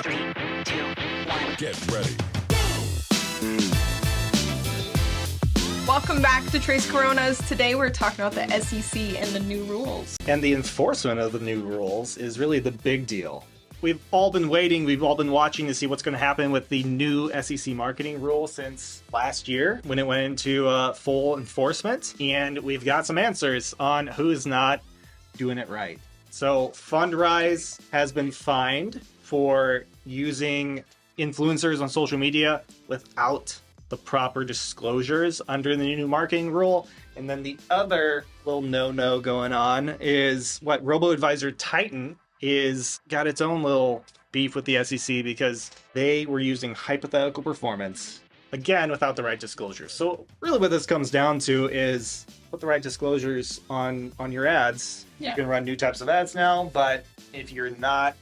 3, 2, 1. Get ready. Welcome back to Trace Coronas. Today we're talking about the SEC and the new rules. And the enforcement of the new rules is really the big deal. We've all been waiting, we've all been watching to see what's going to happen with the new SEC marketing rule since last year when it went into full enforcement. And we've got some answers on who's not doing it right. So Fundrise has been fined for using influencers on social media without the proper disclosures under the new marketing rule. And then the other little no-no going on is what robo-advisor Titan is got its own little beef with the SEC because they were using hypothetical performance, again, without the right disclosures. So really what this comes down to is put the right disclosures on your ads. Yeah. You can run new types of ads now, but if you're not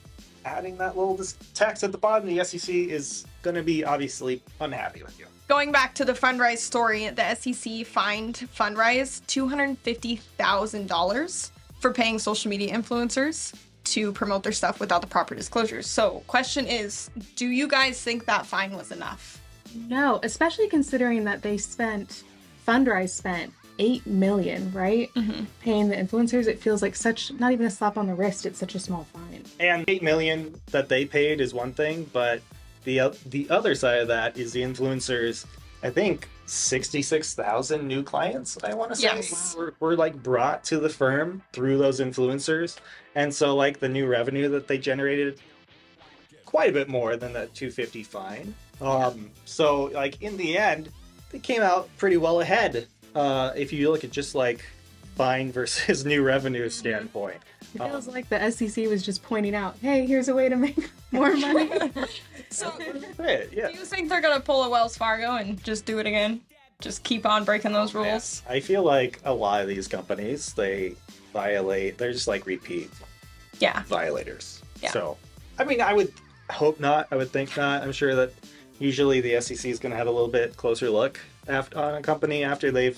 adding that little text at the bottom, the SEC is going to be obviously unhappy with you. Going back to the Fundrise story, the SEC fined Fundrise $250,000 for paying social media influencers to promote their stuff without the proper disclosures. So question is, do you guys think that fine was enough? No, especially considering that Fundrise spent $8 million, right? Mm-hmm. Paying the influencers. It feels like not even a slap on the wrist. It's such a small fine. And $8 million that they paid is one thing, but the other side of that is the influencers, I think 66,000 new clients, I want to say, Yes. were like brought to the firm through those influencers. And so like the new revenue that they generated, quite a bit more than that 250 fine. So like in the end, they came out pretty well ahead. If you look at just like fine versus new revenue standpoint. It feels like the SEC was just pointing out, hey, here's a way to make more money. So Yeah. do you think they're going to pull a Wells Fargo and just do it again? Just keep on breaking those rules? I feel like a lot of these companies, they're just like repeat violators. Yeah. So, I mean, I would hope not. I would think not. I'm sure that usually the SEC is going to have a little bit closer look on a company after they've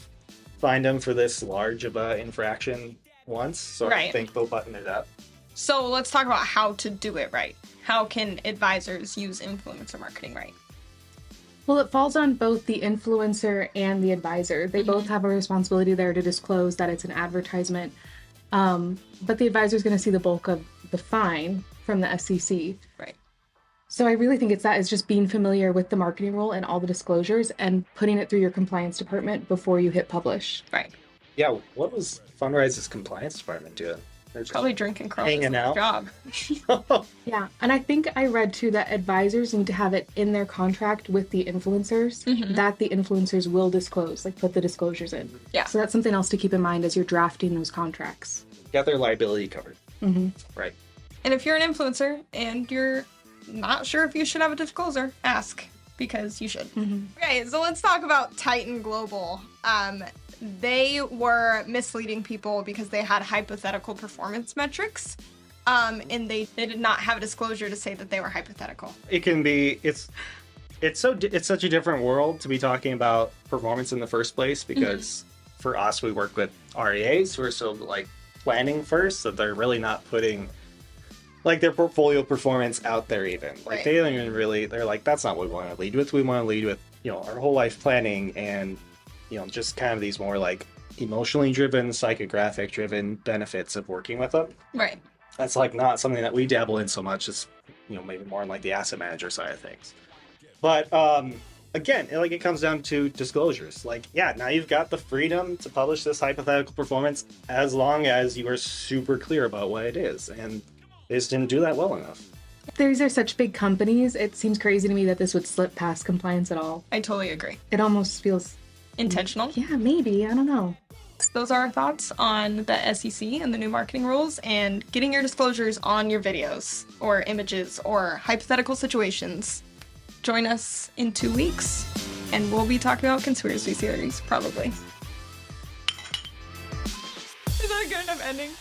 fined them for this large of an infraction once. So I Right. think they'll button it up. So let's talk about how to do it right. How can advisors use influencer marketing right? Well, it falls on both the influencer and the advisor. They both have a responsibility there to disclose that it's an advertisement. But the advisor is going to see the bulk of the fine from the SEC. Right. So I really think it's just being familiar with the marketing rule and all the disclosures and putting it through your compliance department before you hit publish. Right. Yeah, what was Fundrise's compliance department doing? They're just Probably drinking Coronas hanging on the out. job. Yeah, and I think I read too that advisors need to have it in their contract with the influencers that the influencers will disclose, like put the disclosures in. Yeah. So that's something else to keep in mind as you're drafting those contracts. Got their liability covered. Mm-hmm. Right. And if you're an influencer and you're not sure if you should have a disclosure, ask, because you should. Okay, so let's talk about Titan Global. They were misleading people because they had hypothetical performance metrics, and they did not have a disclosure to say that they were hypothetical. It can be, it's such a different world to be talking about performance in the first place, because for us, we work with RIAs who are so like planning first, that they're really not putting like their portfolio performance out there even. Like Right. they don't even really, they're like, that's not what we want to lead with. We want to lead with, our whole life planning and, just kind of these more like emotionally driven, psychographic driven benefits of working with them. Right. That's like not something that we dabble in so much. It's, maybe more on like the asset manager side of things. But again, it comes down to disclosures. Like, yeah, now you've got the freedom to publish this hypothetical performance as long as you are super clear about what it is. And they just didn't do that well enough. These are such big companies. It seems crazy to me that this would slip past compliance at all. I totally agree. It almost feels Intentional. Yeah, maybe. I don't know. Those are our thoughts on the SEC and the new marketing rules and getting your disclosures on your videos or images or hypothetical situations. Join us in 2 weeks and we'll be talking about conspiracy theories, probably. Is that a good enough ending?